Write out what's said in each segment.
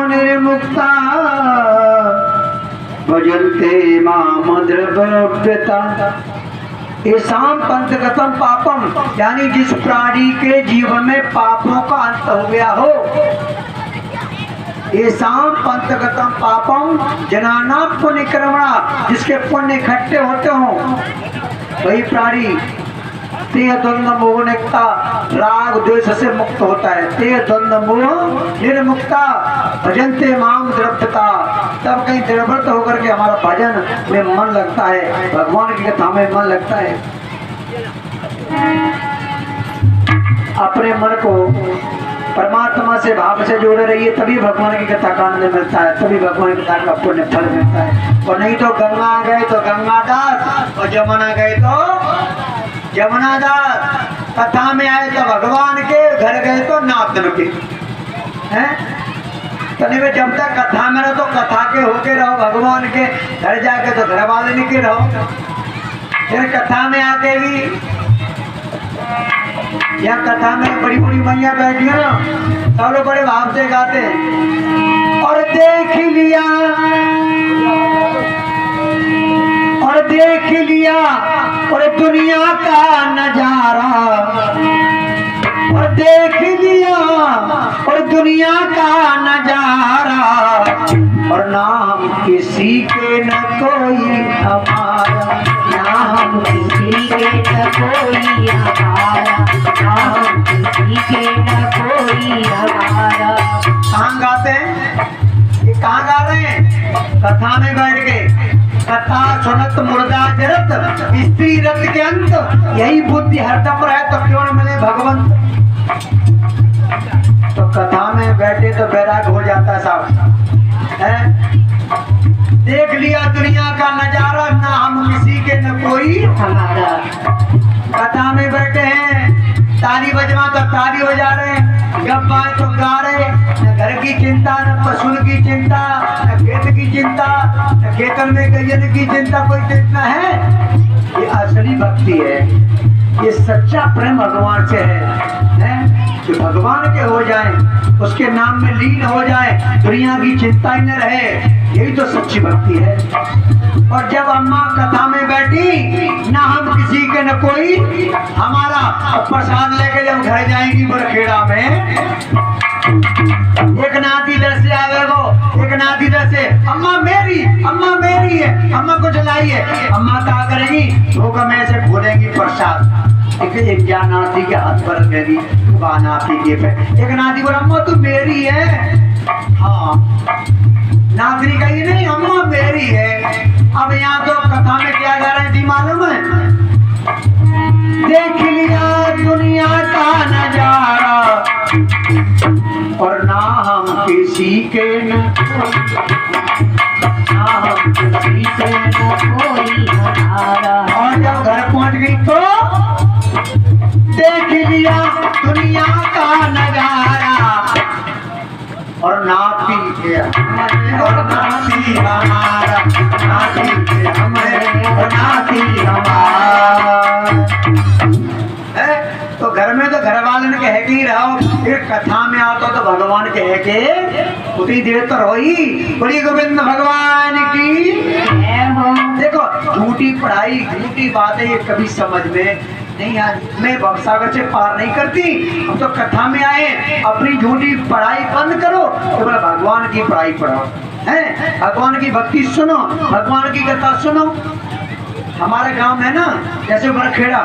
निर्मुक्ता भजन्ते माम द्रव्यता। येषां पंचगतम पापम, यानी जिस प्राणी के जीवन में पापों का अंत हो गया हो। येषां पंचगतम पापम जनाना पुण्य कर्मणा, जिसके पुण्य इकट्ठे होते हो वही प्राणी ते द्वंद्व मोह निकता, राग द्वेष से मुक्त होता है। ते द्वंद्व मोह निर्मुक्ता भजन्ते माम द्रव्यता, तब कहीं दृढ़व्रत होकर के हमारा भजन में मन लगता है, भगवान की कथा में मन लगता है। अपने मन को परमात्मा से भाव से जोड़े रहिए, तभी भगवान की कथा का आनंद मिलता है, तभी भगवान की कथा का पुण्य फल मिलता है। और नहीं तो गंगा गए तो गंगादास, और जमुना गए तो जमुनादास। कथा में आए तो भगवान के, घर गए तो नाथन के हैं। तभी में जब तक कथा में रहो तो कथा के होके रहो, भगवान के घर जाके तो घर वाले के रहो। फिर कथा में आके भी या कथा में बड़ी बड़ी मैया बैठी है ना, सब लोग बड़े भाव से गाते और देख लिया और देख लिया और दुनिया का नजारा, और देख लिया और दुनिया का नजारा, और नाम किसी के न कोई हमारा, नाम किसी के न कोई हमारा, नाम किसी के न कोई हमारा। कहाँ गाते हैं? ये कहाँ गा रहे हैं? कथा में बैठ के। कथा सुनत मुर्दा जरत, स्त्री रत के अंत, यही बुद्धि हरदम रहे तो क्यों न मिले भगवंत। तो कथा में बैठे तो बैराग हो जाता साहब है। देख लिया दुनिया का नजारा, ना हम किसी के न कोई हमारा। कथा में बैठे हैं, ताली बजवा तो ताली बजा रहे हैं, गप्पा तो गा रहे, न घर की चिंता, न पशु की चिंता, न खेत की चिंता, न खेतन में गैयन की चिंता, कोई चिंता है? ये असली भक्ति है, ये सच्चा प्रेम भगवान से है कि भगवान के हो जाए, उसके नाम में लीन हो जाए, दुनिया की चिंता ही न रहे। यही तो सच्ची भक्ति है। और जब अम्मा कथा में बैठी, ना हम किसी के न कोई हमारा, और प्रसाद लेके जब घर जाएंगी बरखेड़ा में, एक नाती दर से आवे वो, एक नाती दर से अम्मा मेरी है, अम्मा को जलाइए। अम्मा क्या करेगी? भोग में से खोलेंगी प्रसाद, एक क्या नाती के हाथ पर रखेगी, नाती के पे। एक नाती बोला अम्मा तू मेरी है, हाँ। नाती कही नहीं अम्मा मेरी है। अब यहाँ तो कथा में क्या गा रहे थी मालूम है? देख लिया दुनिया का नजारा, और ना हम किसी के न कोई हमारा। और जब घर पहुंच गई तो देख लिया दुनिया का नजारा, और नाती के हमें, और नाती हमारा, नाती के हमें, और नाती हमारा। तो घर में तो घर वाले ने कह के ही रहो, फिर कथा में आता तो भगवान कह के उतनी देर तो रही। बड़ी गोविंद भगवान की। देखो झूठी पढ़ाई, झूठी बातें ये कभी समझ में नहीं आती। मैं भवसागर से पार नहीं करती। हम तो कथा में आए, अपनी झूठी पढ़ाई बंद करो, तो बोला भगवान की पढ़ाई पढ़ो है, भगवान की भक्ति सुनो, भगवान की कथा सुनो। हमारे गांव है ना जैसे बरखेड़ा,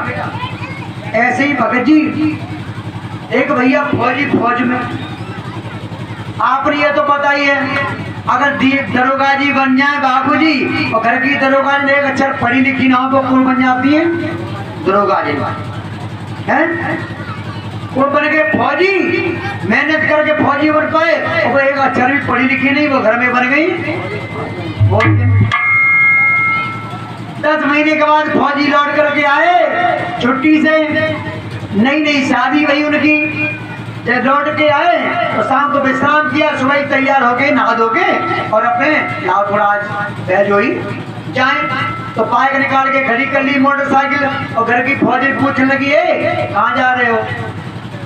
ऐसे ही भगत जी एक भैया फौज में। आपने ये तो पता ही है, अगर दरोगा जी बन जाए बाबूजी, और घर की दरोगा जी एक अक्षर पढ़ी लिखी ना हो तो कौन बन जाती है? दरोगा जी है। वो बन गए फौजी, मेहनत करके फौजी बन पाए, और वो एक अक्षर भी पढ़ी लिखी नहीं, वो घर में बन गई। 10 महीने के बाद फौजी लौट करके आए छुट्टी से, नई शादी हुई उनकी। जब लौट के आए तो शाम को विश्राम किया, सुबह तैयार हो गए नहा धो के, और अपने लाओ थोड़ा बहज हुई जाए तो बाइक निकाल के खड़ी कर ली मोटरसाइकिल, और घर की फौजी पूछने लगी, कहाँ जा रहे हो?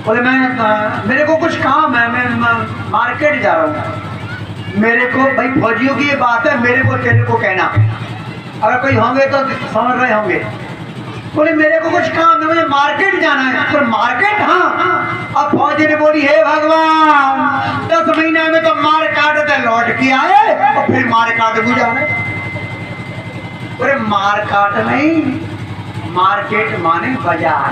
बोले मैं मेरे को कुछ काम है, मैं मार्केट जा रहा हूँ। मेरे को भाई फौजियों की ये बात है, मेरे को तेरे को कहना, अगर कोई होंगे तो समझ रहे होंगे। बोले मेरे को कुछ काम है, मुझे मार्केट जाना है। तो मार्केट, हाँ। अब फौजी ने बोली हे भगवान 10 महीने में तो मार काटते लौट के आए और फिर मार काट गुजारे। बोले मार काट नहीं, मार्केट माने बाजार,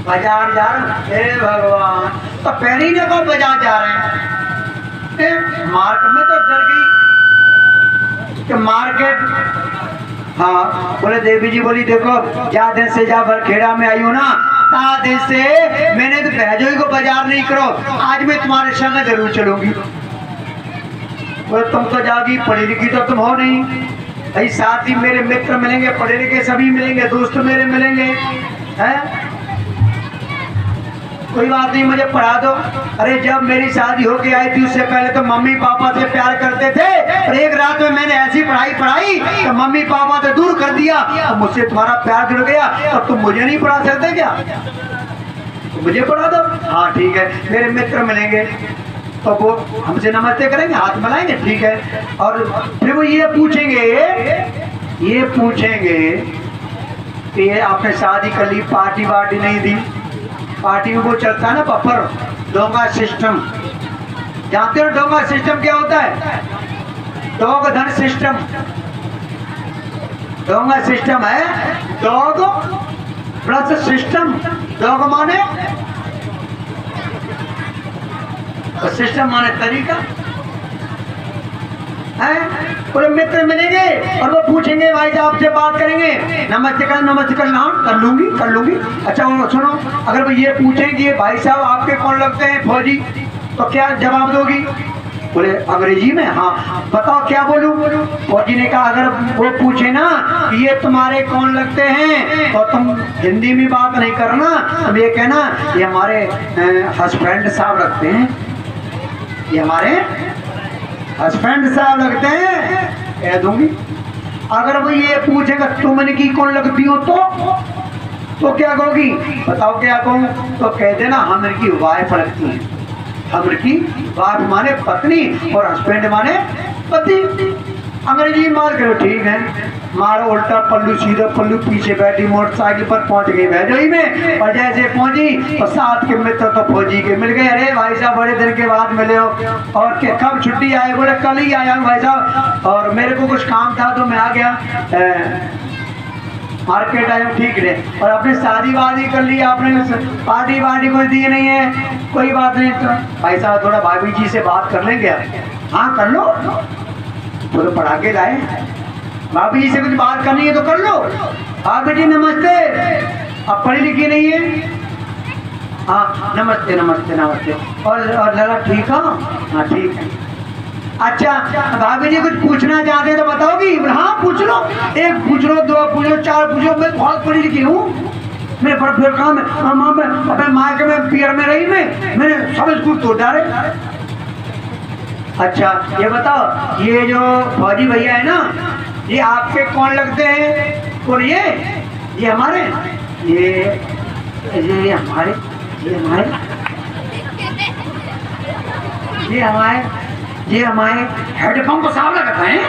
बाजार जा रहे हैं। हे भगवान, तो पहले ही देखो बाजार जा रहे हैं। मार्केट में तो डर गई कि मार्केट, हाँ। बोले देवी जी बोली देखो जा दिन से जा बरखेड़ा में आई हूँ ना, ता दिन से मैंने तो भैजोई को बाजार नहीं करो, आज मैं तुम्हारे संग जरूर चलूंगी। बोले तुम तो जागी, पढ़ी लिखी तो तुम हो नहीं भाई, साथ ही मेरे मित्र मिलेंगे, पढ़े लिखे सभी मिलेंगे, दोस्त मेरे मिलेंगे, हैं? कोई बात नहीं, मुझे पढ़ा दो। अरे जब मेरी शादी होके आई थी उससे पहले तो मम्मी पापा से प्यार करते थे, और एक रात में मैंने ऐसी पढ़ाई तो मम्मी पापा से दूर कर दिया, तो मुझसे तुम्हारा प्यार जुड़ गया, तो तुम मुझे नहीं पढ़ा सकते क्या? तो मुझे पढ़ा दो। हाँ ठीक है, मेरे मित्र मिलेंगे तो वो हमसे नमस्ते करेंगे, हाथ मिलाएंगे, ठीक है। और फिर वो ये पूछेंगे कि ये आपने शादी कर ली, पार्टी वार्टी नहीं दी। पार्टी में वो चलता है ना पफर, डोंगा सिस्टम, जानते हो डोंगा सिस्टम क्या होता है? डॉग धन सिस्टम, डोंगा सिस्टम है डॉग प्लस सिस्टम। डॉग माने और सिस्टम माने तरीका है। पूरे मित्र मिलेंगे और वो पूछेंगे भाई साहब से बात करेंगे, नमस्ते कर नाम कर लूंगी। अच्छा वो सुनो, अगर वो ये पूछेंगे भाई साहब आपके कौन लगते हैं फौजी, तो क्या जवाब दोगी? बोले अंग्रेजी में, हाँ बताओ क्या बोलूं? फौजी ने कहा अगर वो पूछे ना कि ये तुम्हारे कौन लगते हैं, तो तुम हिंदी में बात नहीं करना, अब ये कहना ये हमारे हस्बैंड साहब लगते हैं, ये हमारे हस्बैंड साहब लगते हैं, कह दूंगी। अगर वो ये पूछेगा तुमने की कौन लगती हो, तो क्या कहोगी? बताओ क्या कहूँ? तो कह देना हम इनकी वाइफ लगती हैं। हम इनकी वाइफ माने पत्नी और हस्बैंड माने पति। अंग्रेजी मार करो, ठीक है। मारो उल्टा पल्लू सीधा पल्लू, पीछे बैठी मोटरसाइकिल पर पहुंच गई भैजोई में, और जैसे पहुंची और साथ के मित्र तो फौजी के मिल गए। अरे भाई साहब बड़े दिन के बाद मिले हो, और के कब छुट्टी आए? बोले कल ही आया हूँ भाई साहब, और मेरे को कुछ काम था तो मैं आ गया, मार्केट आया हूँ। ठीक है, और आपने शादी वादी कर ली, आपने पार्टी वार्टी कोई दी नहीं है? कोई बात नहीं, तो भाई साहब थोड़ा भाभी जी से बात कर लेंगे। हाँ कर लो, वो तो पढ़ा के लाए, भाभी जी से कुछ बात करनी है तो कर लो। हाँ बेटी नमस्ते, अब पढ़ी लिखी नहीं है? हाँ नमस्ते नमस्ते नमस्ते। और लड़ा ठीक हो? हाँ ठीक है। अच्छा भाभी जी कुछ पूछना चाहते हैं तो बताओगी? हाँ पूछ लो, एक पूछ लो, दो पूछ लो, चार पूछो, मैं बहुत पढ़ी लिखी हूँ, मेरे बड़ा फिर काम है। अपने मायके में पियर में रही, मैंने सब स्कूल तोड़ डाले। अच्छा ये बताओ, ये जो फौजी भैया है ना, ये आपके कौन लगते हैं? और ये हमारे, ये हमारे, ये हमारे हेडपंप साहब लगते हैं।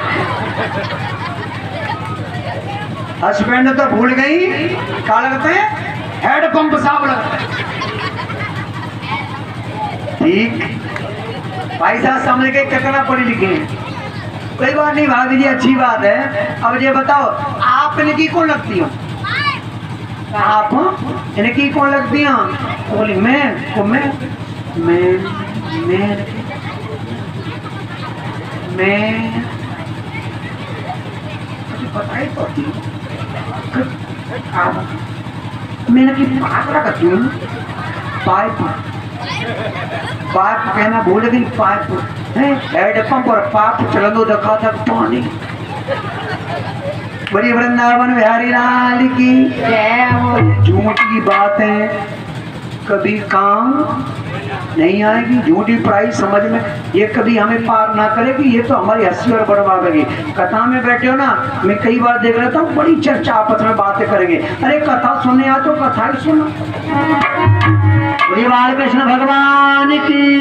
हस्बैंड तो भूल गई, क्या लगते हैं? हेडपंप साहब लगते हैं। ठीक भाई साहब समझ के कितना पढ़ी लिखी है? कोई बात नहीं भाभी जी, अच्छी बात है। अब ये बताओ आप इनकी कौन लगती हो? आप इनकी कौन लगती हो? तो बोली मैं बताई तो मैंने की बात रखती हूँ, पाइप कहना भूल गई। पाइप हेडपंप और पाइप चलो देखा था पानी। बड़ी वृंदावन बिहारी लाल की झूठ की बात है, कभी काम नहीं आएगी। झूठी पढ़ाई समझ में ये कभी हमें पार ना करेगी, ये तो हमारी हंसी और बर्बादेगी। कथा में बैठे हो ना, मैं कई बार देख रहा था बड़ी चर्चा आपस में बातें करेंगे। अरे कथा सुनने आ तो कथा ही सुनो। श्री बाल कृष्ण भगवान की